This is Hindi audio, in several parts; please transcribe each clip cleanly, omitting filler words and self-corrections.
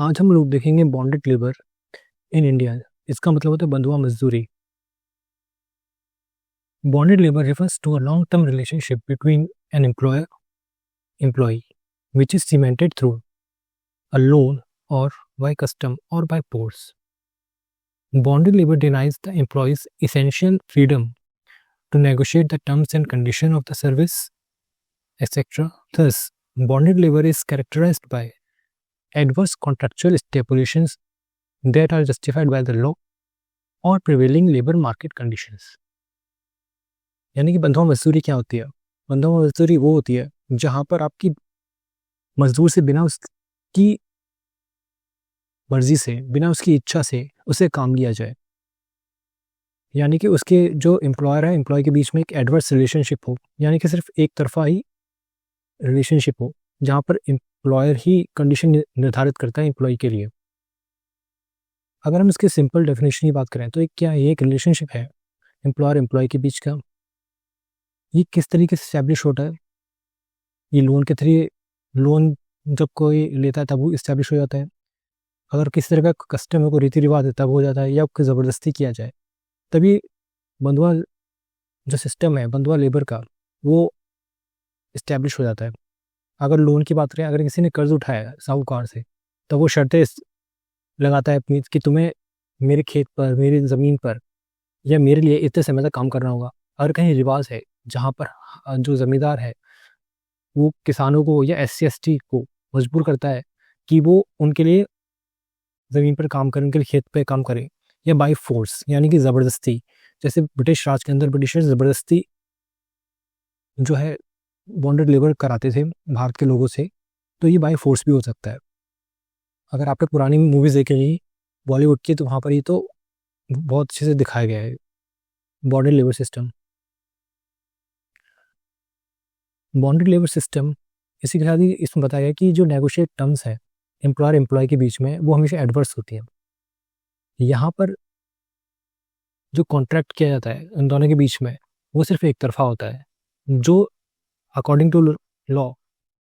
आज हम लोग देखेंगे बॉन्डेड लेबर इन इंडिया। इसका मतलब होता है बंधुआ मजदूरी। Bonded labour refers to a long-term relationship between an employee which is cemented through a loan or by custom or by force. Bonded labor denies the employees essential freedom to negotiate the terms and conditions of the service, etc. Thus, bonded labor is characterized by adverse contractual stipulations that are justified by the law or prevailing labor market conditions. यानी कि बंधुआ मजदूरी क्या होती है? बंधुआ मजदूरी वो होती है जहां पर आपकी मजदूर से बिना उसकी मर्जी से, बिना उसकी इच्छा से उसे काम लिया जाए। यानी कि उसके जो एम्प्लॉयर है, एम्प्लॉय के बीच में एक एडवर्स रिलेशनशिप हो, यानी कि सिर्फ एक तरफा ही रिलेशनशिप हो जहां पर एम्प्लॉयर ही कंडीशन निर्धारित करता है एम्प्लॉय के लिए। अगर हम इसके सिंपल डेफिनेशन की बात करें तो क्या ये एक रिलेशनशिप है एम्प्लॉयर एम्प्लॉय के बीच का? ये किस तरीके से इस्टेब्लिश होता है? ये लोन के थ्रू, लोन जब कोई लेता है तब वो इस्टेब्लिश हो जाता है। अगर किसी तरह का कस्टम को रीति रिवाज है तब हो जाता है, या ज़बरदस्ती किया जाए तभी बंधुआ जो सिस्टम है बंधुआ लेबर का वो इस्टेब्लिश हो जाता है। अगर लोन की बात करें, अगर किसी ने कर्ज उठाया साहूकार से तो वो शर्तें लगाता है अपनी कि तुम्हें मेरे खेत पर, मेरी ज़मीन पर या मेरे लिए इतने समय तक काम करना होगा। अगर कहीं रिवाज है जहाँ पर जो ज़मींदार है वो किसानों को या SC/ST को मजबूर करता है कि वो उनके लिए ज़मीन पर काम करें, उनके लिए खेत पे काम करें, या बाय फोर्स यानी कि ज़बरदस्ती, जैसे ब्रिटिश राज के अंदर ब्रिटिशर्स ज़बरदस्ती जो है बॉन्डेड लेबर कराते थे भारत के लोगों से, तो ये बाय फोर्स भी हो सकता है। अगर आपने पुरानी मूवीज़ देखी होगी बॉलीवुड की तो वहाँ पर ये तो बहुत अच्छे से दिखाया गया है bonded labour system. Bonded labour system इसी के साथ ही इसमें बताया गया कि जो नेगोशिएट टर्म्स है एम्प्लॉयर एम्प्लॉय के बीच में वो हमेशा एडवर्स होती है। यहाँ पर जो कॉन्ट्रैक्ट किया जाता है इन दोनों के बीच में वो सिर्फ एक तरफा होता है, जो अकॉर्डिंग टू लॉ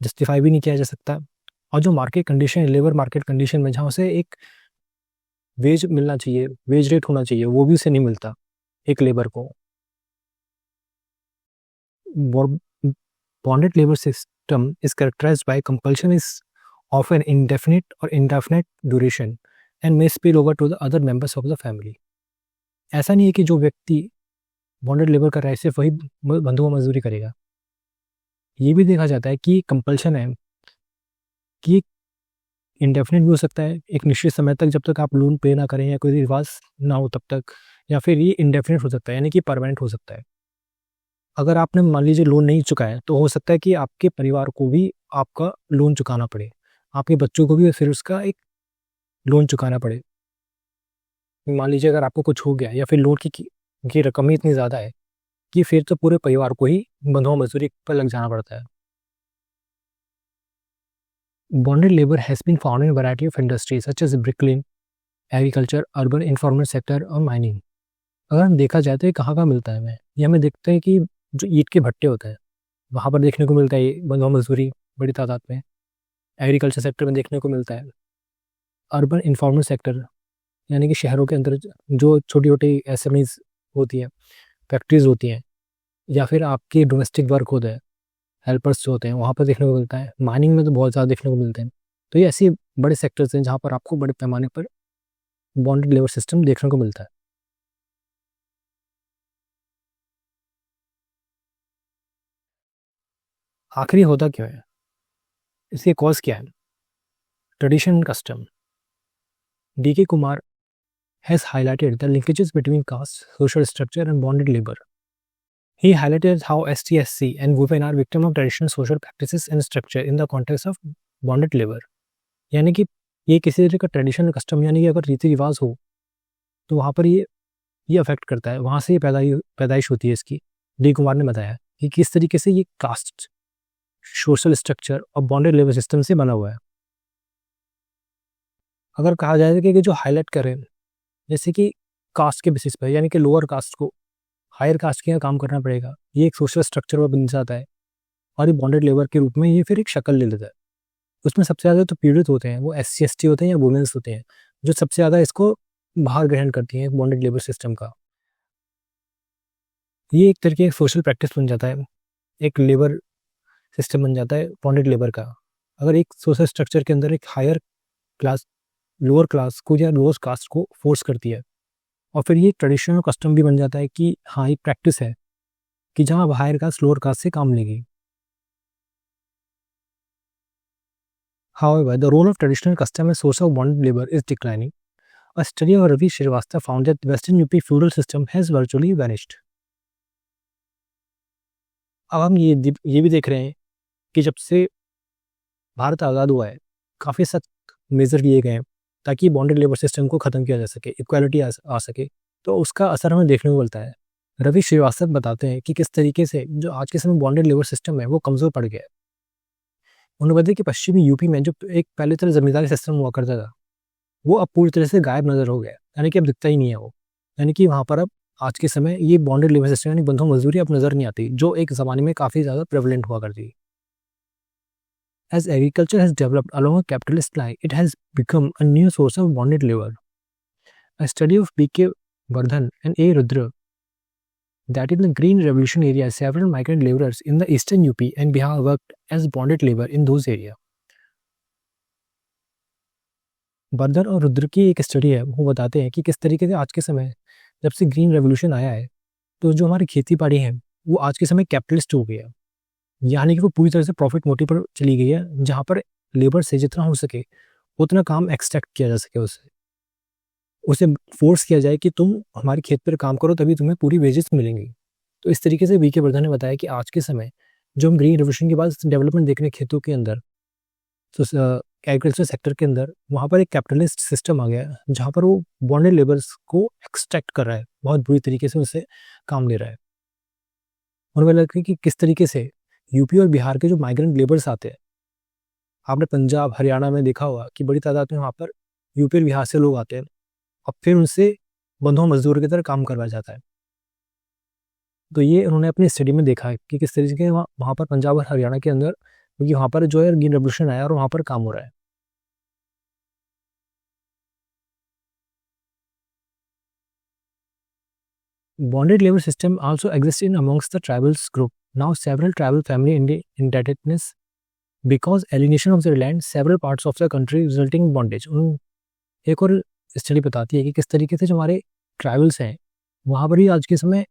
जस्टिफाई भी नहीं किया जा सकता। और जो market condition, labour market condition में जहाँ उसे एक वेज मिलना चाहिए, वेज रेट होना चाहिए, वो भी उसे नहीं मिलता एक लेबर को। Bonded labour system is characterised by compulsion is of an indefinite or indefinite duration and may spill over to the other members of the family. ऐसा नहीं है कि जो व्यक्ति बॉन्डेड लेबर कर रहा है सिर्फ वही बंधुआ मजदूरी करेगा। ये भी देखा जाता है कि कंपल्शन है कि इंडेफिनिट भी हो सकता है, एक निश्चित समय तक, जब तक आप लोन पे ना करें या कोई रिवाज ना हो तब तक, या फिर ये इंडेफिनिट हो सकता है यानी कि परमानेंट हो सकता है। अगर आपने मान लीजिए लोन नहीं चुकाया तो हो सकता है कि आपके परिवार को भी आपका लोन चुकाना पड़े, आपके बच्चों को भी फिर उसका एक लोन चुकाना पड़े। मान लीजिए अगर आपको कुछ हो गया या फिर लोन की रकम ही इतनी ज़्यादा है कि फिर तो पूरे परिवार को ही बंधुआ मजदूरी पर लग जाना पड़ता है। Bonded labour has been found in variety of industries such as brick kiln, agriculture, urban, informal sector और माइनिंग। अगर हम देखा जाए तो ये कहाँ मिलता है हमें, ये हमें देखते हैं कि जो ईंट के भट्टे होते हैं वहाँ पर देखने को मिलता है ये बंधुआ मजदूरी बड़ी तादाद में। एग्रीकल्चर सेक्टर में देखने को मिलता है। अर्बन इन्फॉर्मल सेक्टर यानी कि शहरों के अंदर जो छोटी छोटी SMEs होती हैं, फैक्ट्रीज होती हैं, या फिर आपके डोमेस्टिक वर्क होता है, हेल्पर्स जो होते हैं, वहाँ पर देखने को मिलता है। माइनिंग में तो बहुत ज़्यादा देखने को मिलते हैं। तो ये ऐसे बड़े सेक्टर्स हैं जहाँ पर आपको बड़े पैमाने पर बॉन्डेड लेबर सिस्टम देखने को मिलता है। आखिरी होता क्यों है, इसके कॉज क्या है? Tradition and custom. D.K. Kumar has highlighted the linkages between caste, social structure, and bonded labor. He highlighted how ST/SC and women are victims of traditional social practices and structure in the context of bonded labor. यानी कि ये किसी तरह का ट्रेडिशनल कस्टम यानी कि अगर रीति रिवाज हो तो वहाँ पर ये अफेक्ट करता है, वहाँ से ये पैदाइश होती है इसकी। डी कुमार ने बताया कि किस तरीके से ये कास्ट, सोशल स्ट्रक्चर और बॉन्डेड लेबर सिस्टम से बना हुआ है। अगर कहा जाए कि जो हाईलाइट करें जैसे कि कास्ट के बेसिस पर, यानी कि लोअर कास्ट को हायर कास्ट के यहाँ काम करना पड़ेगा, ये एक सोशल स्ट्रक्चर में बन जाता है और ये बॉन्डेड लेबर के रूप में ये फिर एक शक्ल ले लेता है। उसमें सबसे ज़्यादा तो पीड़ित होते हैं वो SC ST होते हैं या वुमेन्स होते हैं, जो सबसे ज़्यादा इसको बाहर ग्रहण करती हैं बॉन्डेड लेबर सिस्टम का। ये एक तरीके सोशल प्रैक्टिस बन जाता है, एक लेबर सिस्टम बन जाता है बॉन्डेड लेबर का। अगर एक सोशल स्ट्रक्चर के अंदर एक हायर क्लास लोअर क्लास को या लोअर कास्ट को फोर्स करती है, और फिर ये ट्रेडिशनल कस्टम भी बन जाता है कि हाँ एक प्रैक्टिस है कि जहाँ हायर कास्ट लोअर कास्ट से काम लेगी। However, the role of traditional custom as source of bonded labor is declining. A study of Ravi Srivastava found that the Western UP feudal system has virtually vanished. अब हम ये भी देख रहे हैं कि जब से भारत आज़ाद हुआ है काफ़ी सख्त मेजर लिए गए हैं ताकि बॉन्डेड लेबर सिस्टम को ख़त्म किया जा सके, इक्वालिटी आ सके, तो उसका असर हमें देखने को मिलता है। रवि श्रीवास्तव बताते हैं कि किस तरीके से जो आज के समय बॉन्डेड लेबर सिस्टम है वो कमज़ोर पड़ गया है। उन्होंने बताया कि पश्चिमी यूपी में जो एक पहले तरह जमींदारी सिस्टम हुआ करता था वो अब पूरी तरह से गायब नज़र हो गया, यानी कि अब दिखता ही नहीं है वो, यानी कि वहाँ पर अब आज के समय ये बॉन्डेड लेबर सिस्टम यानी बंधुआ मजदूरी अब नज़र नहीं आती, जो एक ज़माने में काफ़ी ज़्यादा प्रेवलेंट हुआ करती। As agriculture has developed along a capitalist line, it has become a new source of bonded labor. A study of B.K. Vardhan and A. Rudra that in the Green Revolution area, several migrant laborers in the eastern UP and Bihar worked as bonded labor in those areas. Vardhan और रुद्र की एक स्टडी है, वो बताते हैं कि किस तरीके से आज के समय जब से ग्रीन रेवोल्यूशन आया है तो जो हमारी खेती बाड़ी है वो आज के समय कैपिटलिस्ट हो गई है, यानी कि वो पूरी तरह से प्रॉफिट मोटिव पर चली गई है, जहाँ पर लेबर से जितना हो सके उतना काम एक्सट्रैक्ट किया जा सके, उसे फोर्स किया जाए कि तुम हमारे खेत पर काम करो तभी तुम्हें पूरी वेजेस मिलेंगी। तो इस तरीके से वीके वर्धन ने बताया कि आज के समय जो हम ग्रीन रेवोल्यूशन के बाद डेवलपमेंट देख रहे हैं खेतों के अंदर, तो एग्रीकल्चर सेक्टर के अंदर वहाँ पर एक कैपिटलिस्ट सिस्टम आ गया जहाँ पर वो बॉन्डेड लेबर्स को एक्सट्रैक्ट कर रहा है, बहुत बुरी तरीके से उससे काम ले रहा है। उन्होंने लगा कि किस तरीके से यूपी और बिहार के जो माइग्रेंट लेबर्स आते हैं, आपने पंजाब हरियाणा में देखा होगा कि बड़ी तादाद में वहाँ पर यूपी और बिहार से लोग आते हैं और फिर उनसे बंधुआ मजदूर की तरह काम करवाया जाता है। तो ये उन्होंने अपनी स्टडी में देखा है कि किस तरीके से वहाँ पर पंजाब और हरियाणा के अंदर, क्योंकि वहाँ पर जो है ग्रीन रेवोल्यूशन आया और वहाँ पर काम हो रहा है। Bonded labor system also exists in amongst the tribals group. Now several tribal family indebtedness because alienation of their land, several parts of the country resulting in bondage. एक और स्टडी बताती है कि किस तरीके से जो हमारे ट्राइबल्स हैं वहाँ पर ही आज के समय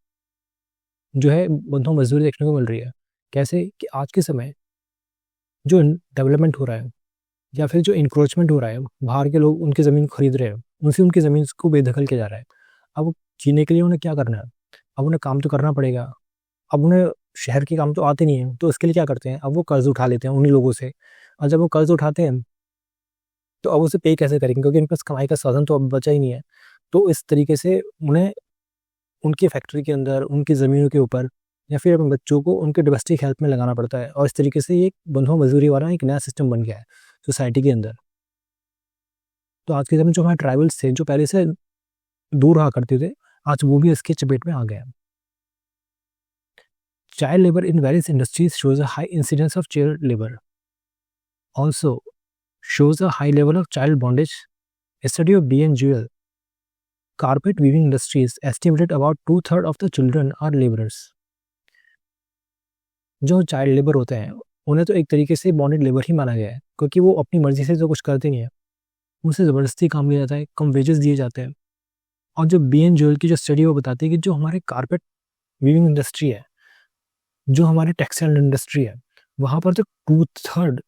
जो है बंधुआ मजदूरी देखने को मिल रही है। कैसे कि आज के समय जो डेवलपमेंट हो रहा है या फिर जो इंक्रोचमेंट हो रहा है, बाहर के लोग उनकी ज़मीन खरीद रहे हैं, उनसे उनकी ज़मीन को बेदखल किया जा रहा है। अब जीने के लिए उन्हें क्या करना है, अब उन्हें काम तो करना पड़ेगा, अब उन्हें शहर के काम तो आते नहीं हैं, तो इसके लिए क्या करते हैं, अब वो कर्ज उठा लेते हैं उन्हीं लोगों से, और जब वो कर्ज उठाते हैं तो अब उसे पे कैसे करेंगे, क्योंकि उनके पास कमाई का साधन तो अब बचा ही नहीं है। तो इस तरीके से उन्हें उनकी फैक्ट्री के अंदर, उनकी ज़मीनों के ऊपर या फिर अपने बच्चों को उनके डोमेस्टिक हेल्प में लगाना पड़ता है, और इस तरीके से ये बंधुआ मजदूरी वाला एक नया सिस्टम बन गया है सोसाइटी के अंदर। तो आज के समय जो हमारे ट्राइबल्स थे जो पहले से दूर रहा करते थे, आज वो भी इसके चपेट में आ गए हैं। Child labor in various industries shows a high incidence of child labor. Also shows a high level of child bondage. A study of D.N. Jewell, carpet weaving industries estimated about 2/3 of the children are laborers. जो चाइल्ड लेबर होते हैं उन्हें तो एक तरीके से बॉन्डेड लेबर ही माना गया है, क्योंकि वो अपनी मर्जी से तो कुछ करते नहीं है, उनसे ज़बरदस्ती काम लिया जाता है, कम वेजेस दिए जाते हैं। और जो B.N. Jewell की जो स्टडी है वो बताती है कि जो हमारे कार्पेट वीविंग इंडस्ट्री है, जो हमारे टेक्सटाइल इंडस्ट्री है, वहाँ पर तो 2/3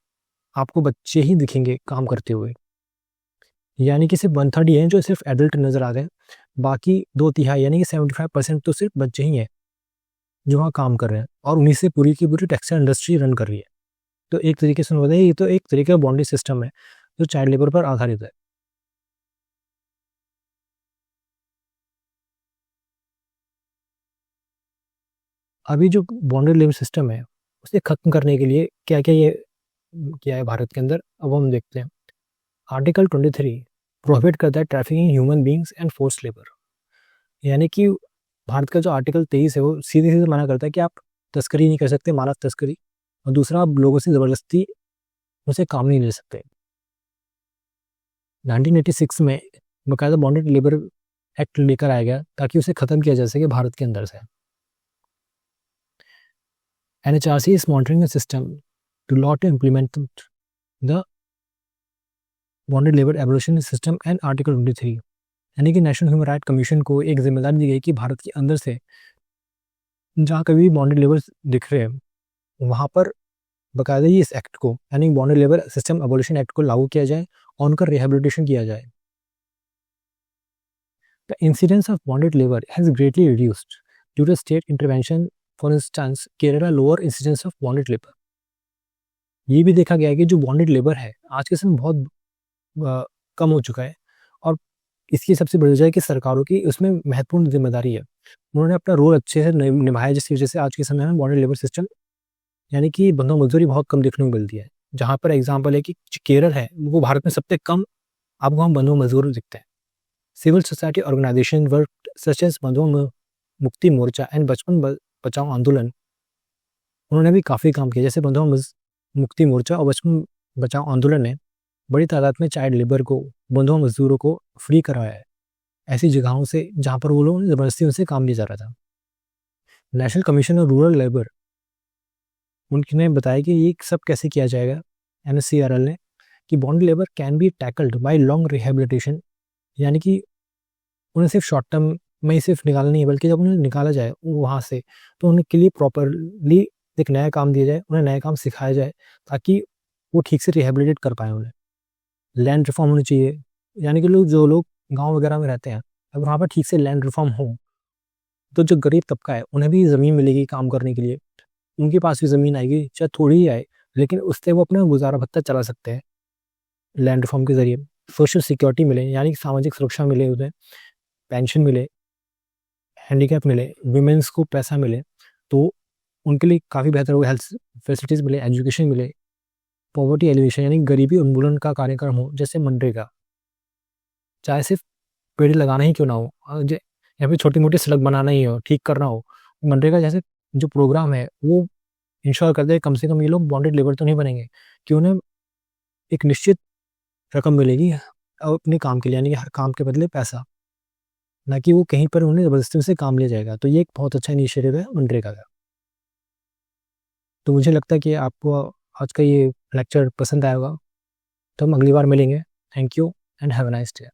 आपको बच्चे ही दिखेंगे काम करते हुए, यानी कि सिर्फ 1/3 ही हैं जो सिर्फ एडल्ट नज़र आ रहे हैं, बाकी 2/3 यानी कि 75% तो सिर्फ बच्चे ही हैं जो वहाँ काम कर रहे हैं, और उन्हीं से पूरी की पूरी टेक्सटाइल इंडस्ट्री रन कर रही है। तो एक तरीके से बताइए ये तो एक तरीके का बॉन्डेज सिस्टम है जो चाइल्ड लेबर पर आधारित है। अभी जो बॉन्डेड लेबर सिस्टम है उसे ख़त्म करने के लिए क्या क्या ये किया है भारत के अंदर, अब हम देखते हैं। आर्टिकल 23 प्रोहिबिट करता है trafficking human beings and force labour, यानी कि भारत का जो आर्टिकल 23 है वो सीधे सीधे मना करता है कि आप तस्करी नहीं कर सकते, मानव तस्करी, और दूसरा आप लोगों से ज़बरदस्ती उसे काम नहीं ले सकते। 1986 में बाकायदा बॉन्डेड लेबर एक्ट लेकर आया गया ताकि उसे ख़त्म किया जा सके भारत के अंदर से। NHRC is monitoring the system to law to implement the bonded labour abolition system and article 23, यानी कि नेशनल ह्यूमन राइट कमीशन को एक जिम्मेदारी दी गई कि भारत के अंदर से जहाँ कभी भी बॉन्डेड लेबर दिख रहे हैं वहाँ पर बाकायदा ही इस एक्ट को यानी bonded labour system abolition act को लागू किया जाए और उनका रिहेबिलिटेशन किया जाए। The incidence of bonded labour has greatly reduced due to state intervention. For instance Kerala lower incidence of bonded labour. ये भी देखा गया है कि जो बॉन्डेड लेबर है आज के समय बहुत कम हो चुका है और इसकी सबसे बड़ी वजह है कि सरकारों की उसमें महत्वपूर्ण जिम्मेदारी है। उन्होंने अपना रोल अच्छे से निभाया जिसकी वजह से आज के समय में बॉन्डेड लेबर सिस्टम यानी कि बंधुआ मजदूरी बहुत कम देखने को मिलती है। जहाँ पर एग्जाम्पल है कि केरल है वो भारत में सबसे कम आपको हम बंधुआ मजदूर दिखते हैं। Civil society organisation work such as Bandhua Mukti Morcha and बचपन बचाओ आंदोलन, उन्होंने भी काफ़ी काम किया। जैसे बंधुआ मुक्ति मोर्चा और बचपन बचाओ आंदोलन ने बड़ी तादाद में चाइल्ड लेबर को बंधुआ मजदूरों को फ्री करवाया है ऐसी जगहों से जहाँ पर वो लोग ज़बरदस्ती उनसे काम लिया जा रहा था। National commission of rural labour उनने बताया कि ये सब कैसे किया जाएगा NSCRL ने कि bond labour can be tackled by long rehabilitation, यानी कि उन्हें सिर्फ शॉर्ट टर्म में ही सिर्फ निकालना नहीं है बल्कि जब उन्हें निकाला जाए वहाँ से तो उनके लिए प्रॉपरली एक नया काम दिया जाए, उन्हें नया काम सिखाया जाए ताकि वो ठीक से रिहेबिलिटेट कर पाए। उन्हें लैंड रिफॉर्म होनी चाहिए, यानी कि जो लोग गांव वगैरह में रहते हैं अगर वहाँ पर ठीक से लैंड रिफॉर्म हो तो जो गरीब तबका है उन्हें भी ज़मीन मिलेगी काम करने के लिए, उनके पास भी ज़मीन आएगी चाहे थोड़ी ही आए लेकिन उससे वो अपना गुजारा भत्ता चला सकते हैं लैंड रिफॉर्म के ज़रिए। सोशल सिक्योरिटी मिले यानी कि सामाजिक सुरक्षा मिले, उन्हें पेंशन मिले, हैंडीकैप मिले, वुमेंस को पैसा मिले तो उनके लिए काफ़ी बेहतर हो, हेल्थ फैसिलिटीज़ मिले, एजुकेशन मिले, पॉवर्टी एलिवेशन यानी गरीबी उन्मूलन का कार्यक्रम हो जैसे मनरेगा, चाहे सिर्फ पेड़ लगाना ही क्यों ना हो या फिर छोटी मोटी सड़क बनाना ही हो, ठीक करना हो, मनरेगा जैसे जो प्रोग्राम है वो इंश्योर करते हैं कम से कम ये लोग बॉन्डेड लेबर तो नहीं बनेंगे कि उन्हें एक निश्चित रकम मिलेगी अपने काम के लिए, यानी कि हर काम के बदले पैसा, ना कि वो कहीं पर उन्हें ज़बरदस्ती से काम लिया जाएगा। तो ये एक बहुत अच्छा इनिशिएटिव है मनरेगा का। तो मुझे लगता है कि आपको आज का ये लेक्चर पसंद आएगा, तो हम अगली बार मिलेंगे। Thank you and have a nice day.